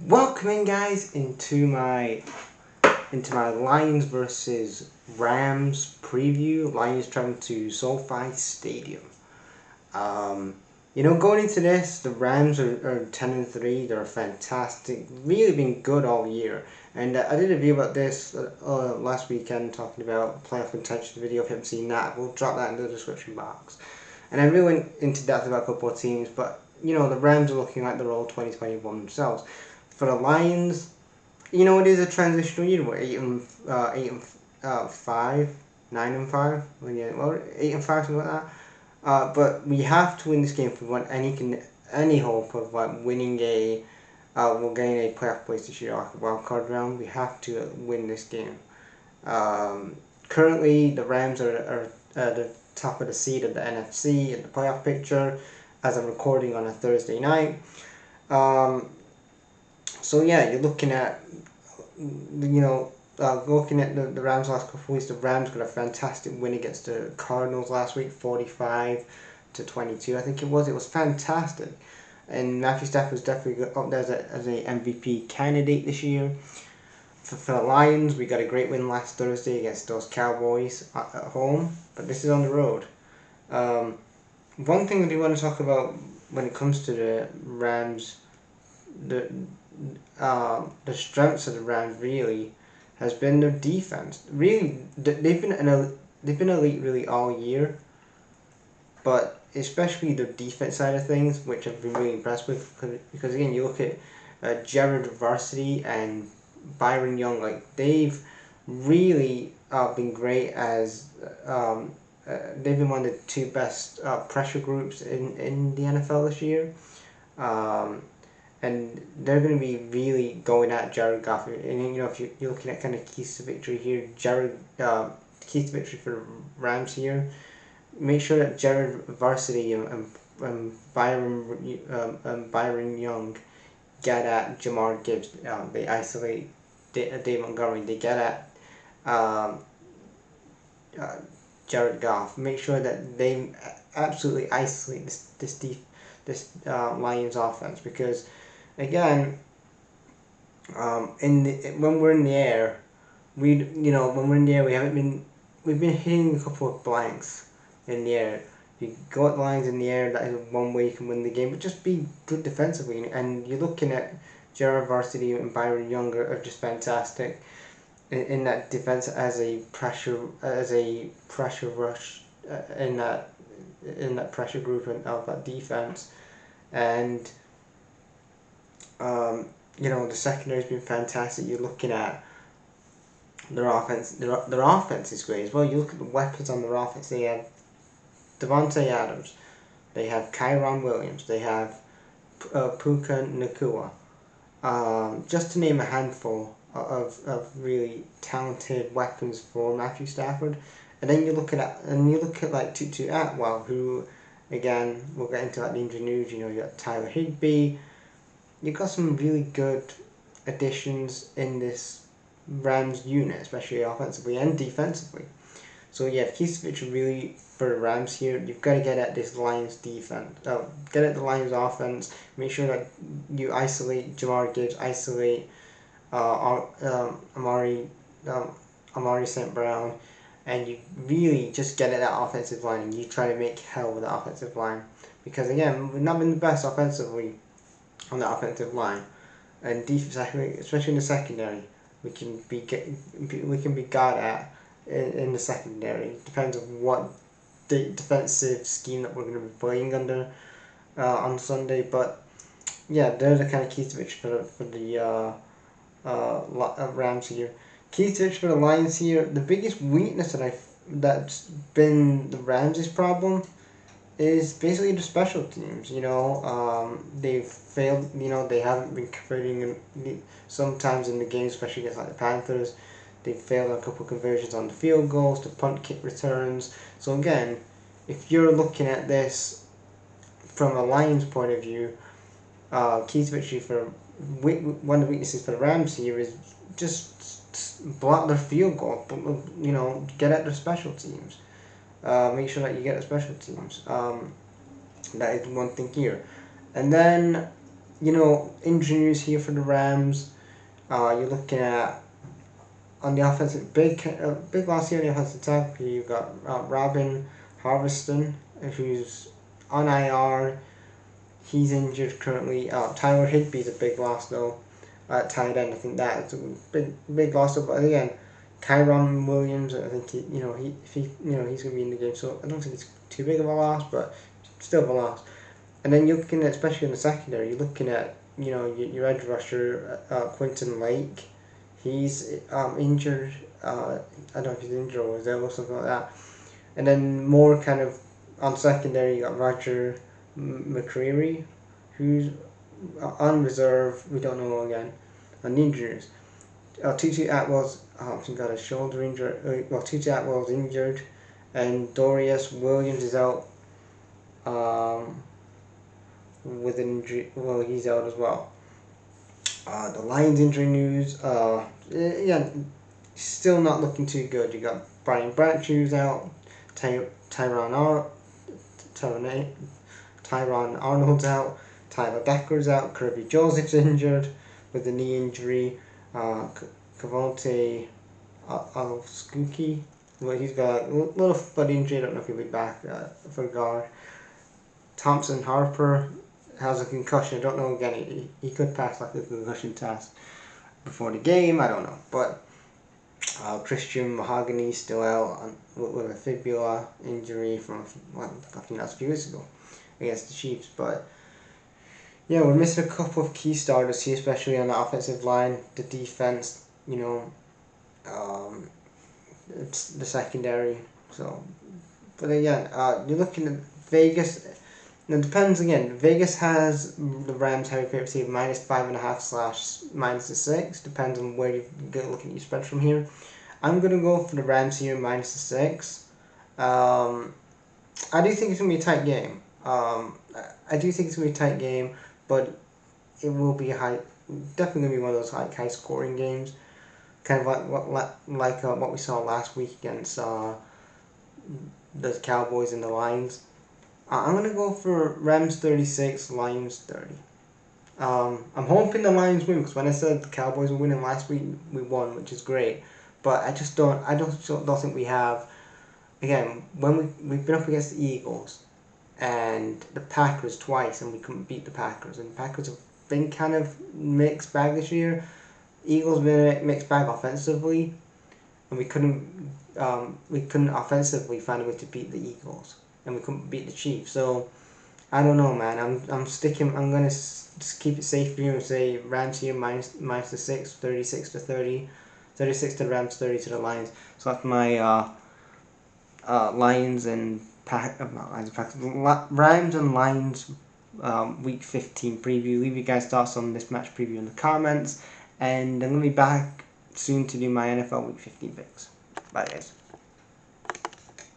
Welcome in, guys, into my Lions versus Rams preview. Lions traveling to SoFi Stadium. Um, going into this, the Rams are 10-3. They're fantastic. Really been good all year. And I did a video about this last weekend, talking about playoff contention video. If you haven't seen that, we'll drop that in the description box. And I really went into depth about a couple of teams, but the Rams are looking like they're all 2021 themselves. For the Lions, it is a transitional year. We're 8-5, 9-5, well, 8-5, something like that. But we have to win this game if we want any hope of winning we're getting a playoff place this year, like a wild card round. We have to win this game. Currently, the Rams are the top of the seed of the NFC in the playoff picture, as I'm recording on a Thursday night. So yeah, you're looking at looking at the Rams last couple of weeks. The Rams got a fantastic win against the Cardinals last week, 45-22. I think it was. It was fantastic, and Matthew Stafford was definitely up there as a MVP candidate this year. For the Lions, we got a great win last Thursday against those Cowboys at home, but this is on the road. One thing I do want to talk about when it comes to the Rams, the strengths of the Rams really has been their defense. Really, they've been elite really all year, but especially their defense side of things, which I've been really impressed with. Because again, you look at Jared Varsity and Byron Young, like they've really been great as they've been one of the two best pressure groups in the NFL this year. And they're going to be really going at Jared Goff. And if you're looking at kind of keys to victory here, keys to victory for the Rams here, make sure that Jared Varsity and Byron Young get at Jamar Gibbs. They isolate Dave Montgomery. They get at Jared Goff. Make sure that they absolutely isolate this Lions offense, because again, when we're in the air, we've been hitting a couple of blanks in the air. You got lines in the air, that is one way you can win the game, but just be good defensively. And you're looking at Jared Varsity and Byron Young are just fantastic in that defense as a pressure rush in that pressure group of that defense. And the secondary's been fantastic. You're looking at their offense. Their offense is great as well. You look at the weapons on their offense. They have Devontae Adams. They have Kyron Williams. They have Puka Nacua. Just to name a handful of really talented weapons for Matthew Stafford. And then you look at like Tutu Atwell, who, again, we'll get into that the injury news. You got Tyler Higbee. You've got some really good additions in this Rams unit, especially offensively and defensively. So yeah, keys to victory really for the Rams here. You've got to get at this Lions defense. Get at the Lions offense. Make sure that you isolate Jamar Gibbs, isolate Amari St. Brown, and you really just get at that offensive line, and you try to make hell with the offensive line. Because again, we've not been the best offensively on the offensive line, and defense, especially in the secondary, we can be got at in the secondary. Depends on what defensive scheme that we're going to be playing under on Sunday. But yeah, they're the kind of keys to victory for the Rams here. Keys to victory for the Lions here. The biggest weakness that's been the Rams' problem is basically the special teams. They've failed. They haven't been converting sometimes in the game, especially against like the Panthers. They've failed on a couple of conversions on the field goals, to punt kick returns. So again, if you're looking at this from a Lions point of view, key to victory for one of the weaknesses for the Rams here is just block their field goal. Get at their special teams. Make sure that you get the special teams. That is one thing here. And then injury news here for the Rams. You're looking at on the offensive big loss here on the offensive attack. You've got Robin Harveston, who's on IR. He's injured currently. Tyler Higbee's a big loss though. At tight end, I think that's a big loss. But again, Kyron Williams, I think he's gonna be in the game, so I don't think it's too big of a loss, but still a loss. And then you're looking at, especially in the secondary, you're looking at your edge rusher Quinton Lake. He's injured. I don't know if he's injured or was ill or something like that. And then more kind of on secondary, you got Roger McCreary, who's on reserve. We don't know again. On injuries, Tutu Atwell's got a shoulder injury. Tutu Atwell's injured, and Dorius Williams is out with an injury. Well, he's out as well. The Lions injury news. Still not looking too good. You got Brian Bradshaw out, Tyron Arnold's out, Tyler Decker's out, Kirby Joseph's injured with a knee injury. Kavonte Alskuki, well, he's got a little foot injury. I don't know if he'll be back for guard. Thompson Harper has a concussion. I don't know again. He could pass like a concussion test before the game. I don't know, but Christian Mahogany still out with a fibula injury from I think that's a few weeks ago against the Chiefs. But yeah, we're missing a couple of key starters here, especially on the offensive line, the defense. It's the secondary. So, but again, you're looking at Vegas. It depends again. Vegas has the Rams heavy favorite team -5.5/ -6. Depends on where you go looking at your spread from here. I'm gonna go for the Rams here -6. I do think it's gonna be a tight game. But it will be definitely gonna be one of those high scoring games, kind of like what we saw last week against the Cowboys and the Lions. I'm gonna go for Rams 36, Lions 30. I'm hoping the Lions win, because when I said the Cowboys were winning last week, we won, which is great. But I don't think we have. Again, when we've been up against the Eagles and the Packers twice, and we couldn't beat the Packers, and the Packers have been kind of mixed bag this year. Eagles been a mixed bag offensively, and we couldn't offensively find a way to beat the Eagles, and we couldn't beat the Chiefs. So I don't know, man. I'm gonna just keep it safe here and say Rams here -6, 36-30, 36 to the Rams, 30 to the Lions. So that's my Lions and Rams and Lions Week 15 preview. Leave your guys' thoughts on this match preview in the comments, and I'm gonna be back soon to do my NFL Week 15 picks. Bye, guys.